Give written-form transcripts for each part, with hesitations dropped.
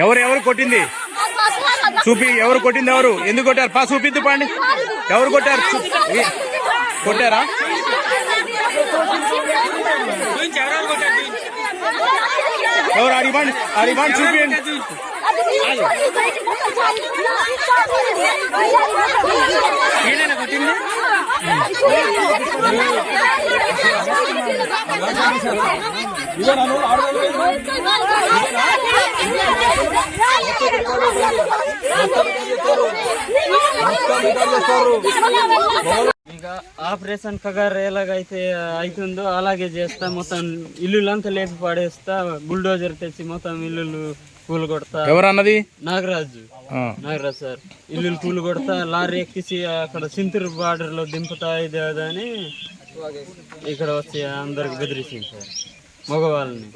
ఎవరు కొట్టింది చూపి, ఎవరు కొట్టింది, ఎవరు ఎందుకు కొట్టారు? పా చూపిద్దు పండి, ఎవరు కొట్టారు? కొట్టారా? ఎవరు అడిబండి చూపియండి. కొట్టింది ఇంకా ఆపరేషన్ కగార్ ఎలాగైతే అవుతుందో అలాగే చేస్తా, మొత్తం ఇల్లులంతా లేపి పడేస్తా, బుల్డోజర్ తెచ్చి మొత్తం ఇల్లు కూలు కొడతా. ఎవరన్నది? నాగరాజు సార్. ఇల్లు కూలు కొడతా, లారీ ఎక్కిసి అక్కడ సింతూరు బార్డర్ లో దింపుతా, ఇది అని ఇక్కడ వచ్చి అందరికి బెదిరిస్తుంది సార్. మగవాళ్ళని,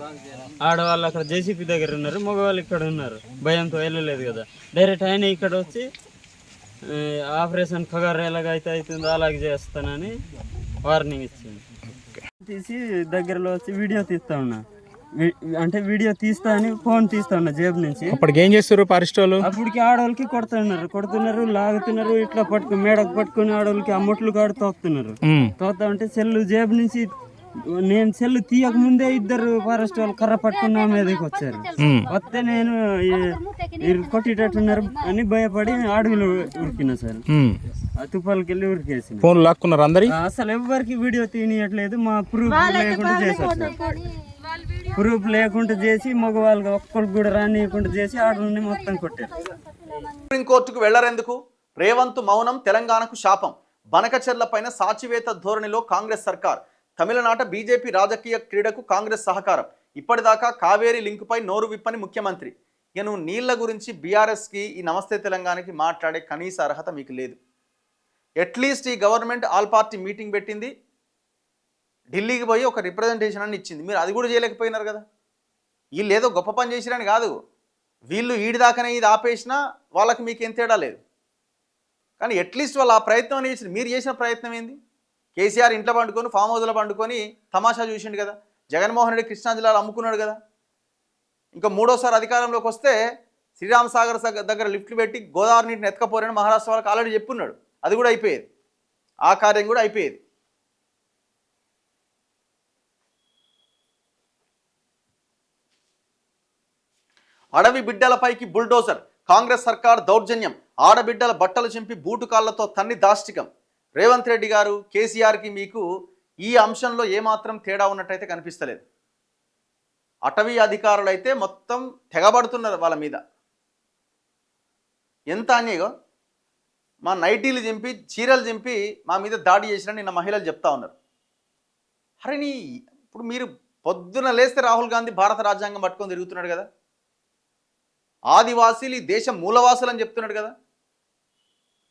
ఆడవాళ్ళు అక్కడ జేసీపీ దగ్గర ఉన్నారు, మగవాళ్ళు ఇక్కడ ఉన్నారు. భయంతో వెళ్ళలేదు కదా. డైరెక్ట్ ఆయన ఇక్కడ వచ్చి ఆపరేషన్ ఖగార్ ఎలాగైతే అవుతుందో అలాగే చేస్తానని వార్నింగ్ ఇచ్చింది. తీసి దగ్గరలో వచ్చి వీడియో తీస్తా ఉన్నా, అంటే వీడియో తీస్తా అని ఫోన్ తీస్తా ఉన్నా జేబు నుంచి. అప్పటికి ఏం చేస్తారు ఫారెస్ట్ వాళ్ళు? అప్పటికి ఆడవాళ్ళకి కొడుతున్నారు, లాగుతున్నారు, ఇట్లా మేడకు పట్టుకుని ఆడవాళ్ళకి అమ్మట్లు కాడు తోపుతున్నారు. తోపుతా ఉంటే సెల్లు జేబు నుంచి నేను సెల్లు తీయక ముందే ఇద్దరు ఫారెస్ట్ వాళ్ళు కర్ర పట్టుకున్న మీదకి వచ్చారు. వస్తే నేను కొట్టేటట్టున్నారు అని భయపడి అడవిలో ఉరికినా సార్. తుపాలకి వెళ్ళి ఉరికేసి ఫోన్ లాక్కున్నారు అందరి. అసలు ఎవరికి వీడియో తీయట్లేదు, మా ప్రూఫ్ లేకుండా చేశారు సార్. ప్రూఫ్ లేకుండా చేసి మగవాళ్ళకి ఒక్కరికి కూడా రానియకుండా చేసి ఆడవాళ్ళని మొత్తం కొట్టారు. సుప్రీంకోర్టుకు వెళ్లరెందుకు? రేవంత్ మౌనం తెలంగాణకు శాపం. బనకచెర్ల పైన సాచివేత ధోరణిలో కాంగ్రెస్ సర్కార్. తమిళనాట బీజేపీ రాజకీయ క్రీడకు కాంగ్రెస్ సహకారం. ఇప్పటిదాకా కావేరీ లింకుపై నోరు విప్పని ముఖ్యమంత్రి. ఇక నువ్వు నీళ్ల గురించి బీఆర్ఎస్కి, ఈ నమస్తే తెలంగాణకి మాట్లాడే కనీస అర్హత మీకు లేదు. అట్లీస్ట్ ఈ గవర్నమెంట్ ఆల్ పార్టీ మీటింగ్ పెట్టింది, ఢిల్లీకి పోయి ఒక రిప్రజెంటేషన్ అని ఇచ్చింది. మీరు అది కూడా చేయలేకపోయినారు కదా. వీళ్ళు ఏదో గొప్ప పని చేసిరని కాదు, వీళ్ళు ఈడిదాకానే ఇది ఆపేసినా వాళ్ళకి మీకు ఏం తేడా లేదు. కానీ అట్లీస్ట్ వాళ్ళు ఆ ప్రయత్నం అనేది చేసింది. మీరు చేసిన ప్రయత్నం ఏంది? కేసీఆర్ ఇంట్లో పండుకొని, ఫామ్ హౌస్లో పండుకొని తమాషా చూసిండు కదా. జగన్మోహన్ రెడ్డి కృష్ణా జిల్లాలో అమ్ముకున్నాడు కదా. ఇంకా మూడోసారి అధికారంలోకి వస్తే శ్రీరామ్ సాగర్ దగ్గర లిఫ్ట్లు పెట్టి గోదావరి నీటిని ఎత్తుకపోరని మహారాష్ట్ర వాళ్ళకి ఆల్రెడీ చెప్పున్నాడు. అది కూడా అయిపోయేది, ఆ కార్యం కూడా అయిపోయేది. అడవి బిడ్డలపైకి బుల్డోజర్. కాంగ్రెస్ సర్కార్ దౌర్జన్యం. ఆడబిడ్డల బట్టలు చింపి బూటు కాళ్లతో తన్ని దాష్టికం. రేవంత్ రెడ్డి గారు, కేసీఆర్కి మీకు ఈ అంశంలో ఏమాత్రం తేడా ఉన్నట్టయితే కనిపిస్తలేదు. అటవీ అధికారులు అయితే మొత్తం తెగబడుతున్నారు వాళ్ళ మీద. ఎంత అన్యాయం! మా నైటీలు చింపి, చీరలు చింపి మా మీద దాడి చేసిన నిన్న మహిళలు చెప్తా ఉన్నారు. అరే ఇప్పుడు మీరు పొద్దున లేస్తే రాహుల్ గాంధీ భారత రాజ్యాంగం పట్టుకొని తిరుగుతున్నాడు కదా. ఆదివాసీలు ఈ దేశం మూలవాసులు అని చెప్తున్నాడు కదా.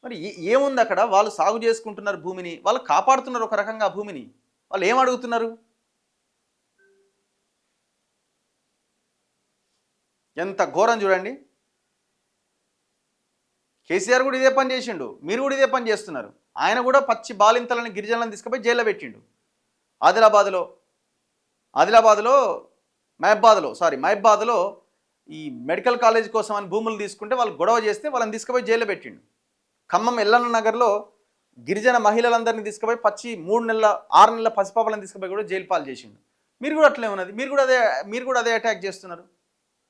మరి ఏముంది అక్కడ? వాళ్ళు సాగు చేసుకుంటున్నారు భూమిని, వాళ్ళు కాపాడుతున్నారు ఒక రకంగా భూమిని. వాళ్ళు ఏం అడుగుతున్నారు? ఎంత ఘోరం చూడండి. కేసీఆర్ కూడా ఇదే పని చేసిండు, మీరు కూడా ఇదే పని చేస్తున్నారు. ఆయన కూడా పచ్చి బాలింతలను, గిరిజనులను తీసుకుపోయి జైల్లో పెట్టిండు. ఆదిలాబాద్లో మహబాద్లో ఈ మెడికల్ కాలేజ్ కోసం అని భూములు తీసుకుంటే వాళ్ళు గొడవ చేస్తే వాళ్ళని తీసుకుపోయి జైల్లో పెట్టిండు. ఖమ్మం ఎల్లన్న నగర్లో గిరిజన మహిళలందరినీ తీసుకుపోయి పచ్చి 6 నెలల పసిపాపలను తీసుకుపోయి కూడా జైలు పాలు చేసిండు. మీరు కూడా అట్లే ఉన్నది, మీరు కూడా అదే అటాక్ చేస్తున్నారు.